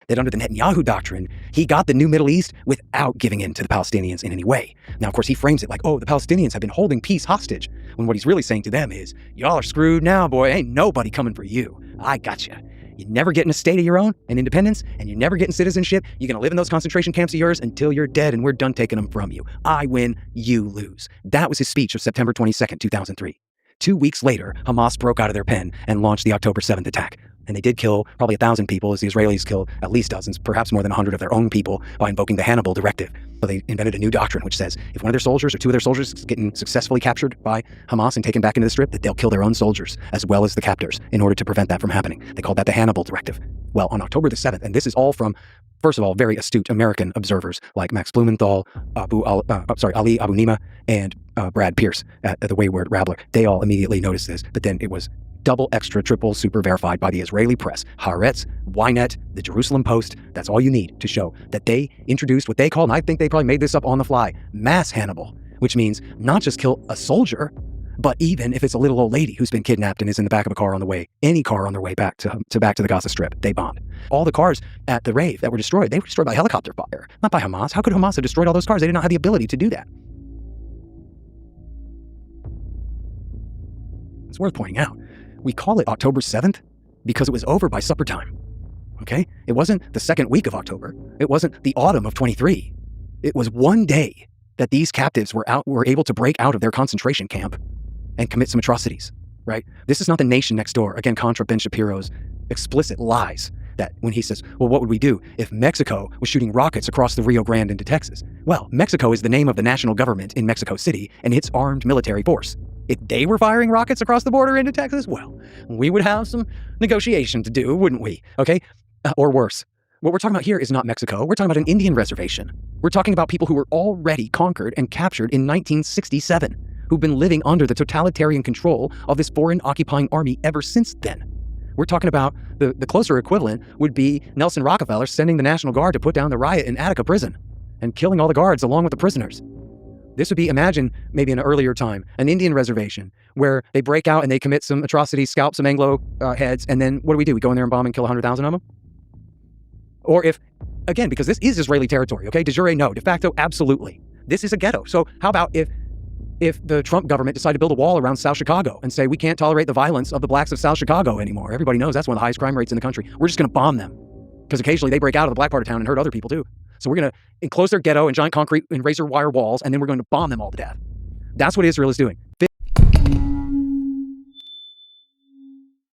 that under the Netanyahu doctrine, he got the new Middle East without giving in to the Palestinians in any way. Now, of course, he frames it like, oh, the Palestinians have been holding peace hostage, when what he's really saying to them is, y'all are screwed now, boy. Ain't nobody coming for you. I got you. You never getting a state of your own and independence, and you're never getting citizenship. You're going to live in those concentration camps of yours until you're dead, and we're done taking them from you. I win, you lose. That was his speech of September 22nd, 2003. 2 weeks later, Hamas broke out of their pen and launched the October 7th attack. And they did kill probably 1,000 people, as the Israelis killed at least dozens, perhaps more than 100 of their own people, by invoking the Hannibal Directive. So they invented a new doctrine which says if one of their soldiers or two of their soldiers is getting successfully captured by Hamas and taken back into the Strip, that they'll kill their own soldiers as well as the captors in order to prevent that from happening. They called that the Hannibal Directive. Well, on October the 7th, and this is all from, first of all, very astute American observers like Max Blumenthal, Ali Abu Nima, and Brad Pierce at the Wayward Rabbler. They all immediately noticed this, but then it was double, extra, triple, super verified by the Israeli press, Haaretz, Ynet, the Jerusalem Post. That's all you need to show that they introduced what they call, and I think they probably made this up on the fly, mass Hannibal, which means not just kill a soldier, but even if it's a little old lady who's been kidnapped and is in the back of a car on the way, any car on their way back to the Gaza Strip, they bombed. All the cars at the rave that were destroyed, they were destroyed by helicopter fire, not by Hamas. How could Hamas have destroyed all those cars? They did not have the ability to do that. It's worth pointing out. We call it October 7th because it was over by supper time, okay? It wasn't the second week of October. It wasn't the autumn of 23. It was one day that these captives were able to break out of their concentration camp and commit some atrocities, right? This is not the nation next door. Again, contra Ben Shapiro's explicit lies that when he says, well, what would we do if Mexico was shooting rockets across the Rio Grande into Texas? Well, Mexico is the name of the national government in Mexico City and its armed military force. If they were firing rockets across the border into Texas, well, we would have some negotiation to do, wouldn't we? Okay? Or worse. What we're talking about here is not Mexico. We're talking about an Indian reservation. We're talking about people who were already conquered and captured in 1967, who've been living under the totalitarian control of this foreign occupying army ever since then. We're talking about the closer equivalent would be Nelson Rockefeller sending the National Guard to put down the riot in Attica prison and killing all the guards along with the prisoners. This would be, imagine, maybe in an earlier time, an Indian reservation where they break out and they commit some atrocities, scalp some Anglo heads, and then what do? We go in there and bomb and kill 100,000 of them? Or if, again, because this is Israeli territory, okay? De jure, no. De facto, absolutely. This is a ghetto. So how about if the Trump government decided to build a wall around South Chicago and say, we can't tolerate the violence of the blacks of South Chicago anymore. Everybody knows that's one of the highest crime rates in the country. We're just going to bomb them. Because occasionally they break out of the black part of town and hurt other people too. So we're going to enclose their ghetto in giant concrete and razor wire walls, and then we're going to bomb them all to death. That's what Israel is doing.